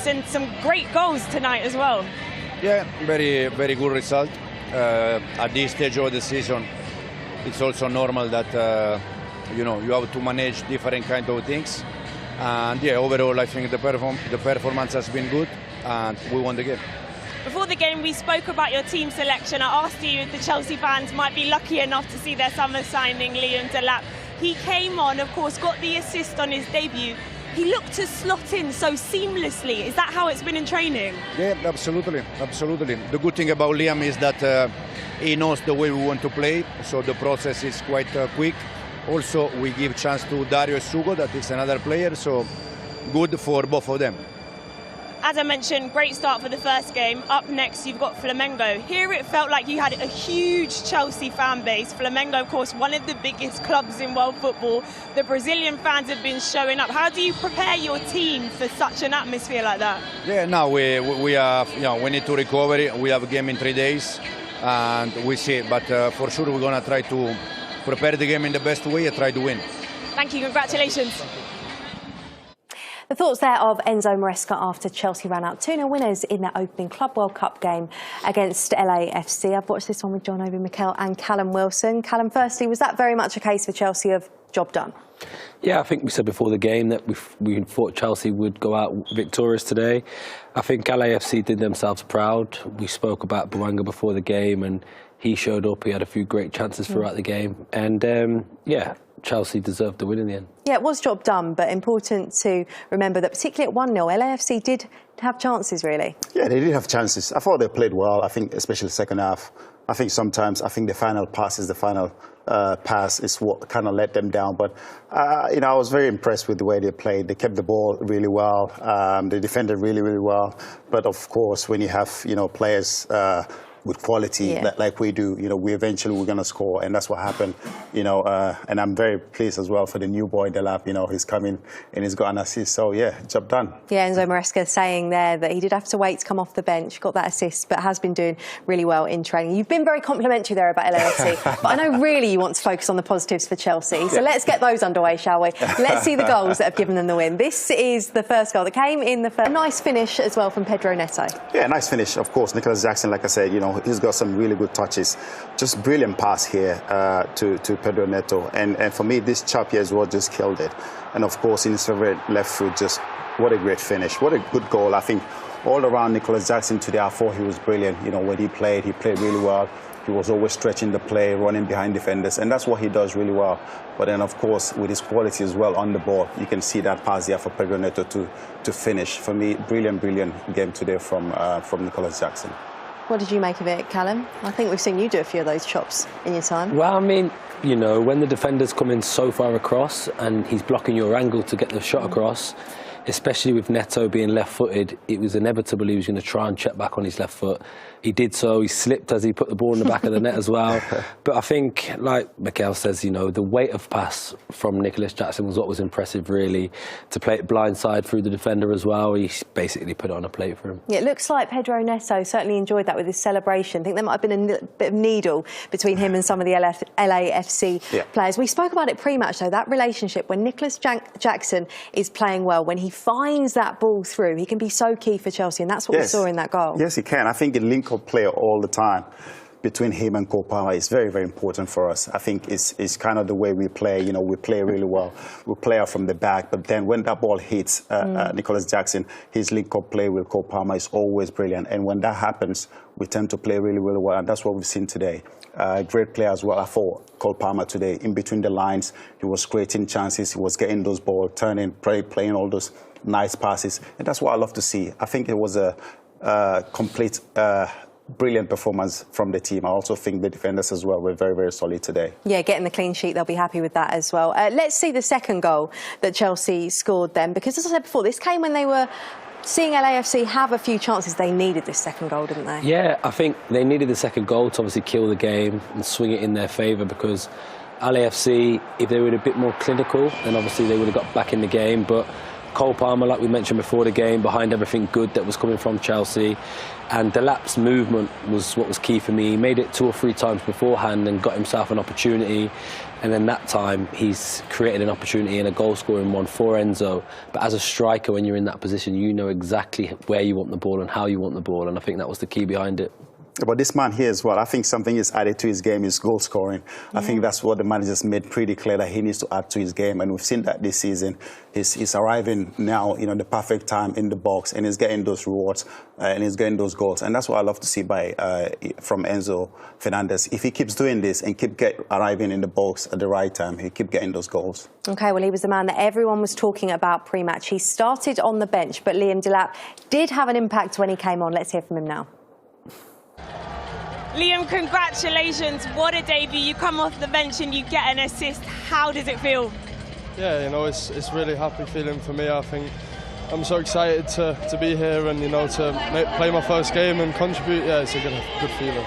And some great goals tonight as well. Yeah, very good result. At this stage of the season, it's also normal that you have to manage different kind of things. And yeah, overall, I think the performance has been good, and we won the game. Before the game, we spoke about your team selection. I asked you if the Chelsea fans might be lucky enough to see their summer signing, Liam Delap. He came on, of course, got the assist on his debut. He looked to slot in so seamlessly. Is that how it's been in training? Yeah, absolutely. The good thing about Liam is that he knows the way we want to play, so the process is quite quick. Also, we give chance to Dario Sugo, that is another player, so good for both of them. As I mentioned, great start for the first game. Up next, you've got Flamengo. Here it felt like you had a huge Chelsea fan base. Flamengo, of course, one of the biggest clubs in world football. The Brazilian fans have been showing up. How do you prepare your team for such an atmosphere like that? Yeah, now we need to recover. We have a game in 3 days, and we see. But for sure, we're gonna try to prepare the game in the best way and try to win. Thank you. Congratulations. The thoughts there of Enzo Maresca after Chelsea ran out 2-0 winners in their opening Club World Cup game against LAFC. I've watched this one with John Obi Mikel and Callum Wilson. Callum, firstly, was that very much a case for Chelsea of job done? Yeah, I think we said before the game that we thought Chelsea would go out victorious today. I think LAFC did themselves proud. We spoke about Bouanga before the game, and he showed up. He had a few great chances throughout the game. And, yeah, Chelsea deserved the win in the end. Yeah, it was job done, but important to remember that particularly at 1-0, LAFC did have chances, really. Yeah, they did have chances. I thought they played well, I think, especially the second half. I think sometimes, the final pass is what kind of let them down. But, I was very impressed with the way they played. They kept the ball really well. They defended really, really well. But, of course, when you have, players with quality like we do, we're going to score, and that's what happened, and I'm very pleased as well for the new boy Delap. He's coming and he's got an assist, so yeah, job done. Yeah, Enzo Maresca saying there that he did have to wait to come off the bench, got that assist, but has been doing really well in training. You've been very complimentary there about LAFC, but I know really you want to focus on the positives for Chelsea, so let's get those underway, shall we? Let's see the goals that have given them the win. This is the first goal that came in the first. A nice finish as well from Pedro Neto. Yeah, nice finish, of course. Nicolas Jackson, like I said, he's got some really good touches. Just brilliant pass here to Pedro Neto. And for me, this chap here as well just killed it. And of course, in his favorite left foot, just what a great finish. What a good goal. I think all around Nicolas Jackson today, I thought he was brilliant. When he played really well. He was always stretching the play, running behind defenders, and that's what he does really well. But then, of course, with his quality as well on the ball, you can see that pass there for Pedro Neto to finish. For me, brilliant game today from Nicolas Jackson. What did you make of it, Callum? I think we've seen you do a few of those chops in your time. Well, I mean, when the defenders come in so far across and he's blocking your angle to get the shot across, especially with Neto being left-footed, it was inevitable he was going to try and check back on his left foot. He did so. He slipped as he put the ball in the back of the net as well. But I think, like Mikel says, the weight of pass from Nicolas Jackson was what was impressive, really. To play it blindside through the defender as well, he basically put it on a plate for him. Yeah, it looks like Pedro Neto certainly enjoyed that with his celebration. I think there might have been a bit of needle between him and some of the LAFC players. We spoke about it pre-match, though, that relationship when Nicolas Jackson is playing well, when he finds that ball through, he can be so key for Chelsea, and that's what we saw in that goal. Yes, he can. I think the link play all the time between him and Cole Palmer is very, very important for us. I think it's kind of the way we play. We play really well. We play out from the back, but then when that ball hits Nicolas Jackson, his link-up play with Cole Palmer is always brilliant. And when that happens, we tend to play really, really well, and that's what we've seen today. Great play as well. I thought Cole Palmer today, in between the lines, he was creating chances. He was getting those balls, turning, playing all those nice passes, and that's what I love to see. I think it was a complete, brilliant performance from the team. I also think the defenders as well were very, very solid today. Yeah, getting the clean sheet, they'll be happy with that as well. Let's see the second goal that Chelsea scored then, because as I said before, this came when they were seeing LAFC have a few chances. They needed this second goal, didn't they? Yeah, I think they needed the second goal to obviously kill the game and swing it in their favour, because LAFC, if they were a bit more clinical, then obviously they would have got back in the game. But Cole Palmer, like we mentioned before the game, behind everything good that was coming from Chelsea. And Delap's movement was what was key for me. He made it 2 or 3 times beforehand and got himself an opportunity. And then that time, he's created an opportunity and a goal-scoring one for Enzo. But as a striker, when you're in that position, you know exactly where you want the ball and how you want the ball. And I think that was the key behind it. But this man here as well, I think something is added to his game is goal scoring. I think that's what the manager's made pretty clear that he needs to add to his game, and we've seen that this season. He's arriving now, you know, the perfect time in the box, and he's getting those rewards and he's getting those goals, and that's what I love to see from Enzo Fernandez. If he keeps doing this and arriving in the box at the right time, he keep getting those goals. Okay, well, he was the man that everyone was talking about pre-match. He started on the bench, but Liam Delap did have an impact when he came on. Let's hear from him now. Liam, congratulations. What a debut. You come off the bench and you get an assist. How does it feel? Yeah, you know, it's really happy feeling for me. I think I'm so excited to be here and, you know, to play my first game and contribute. Yeah, it's a good feeling.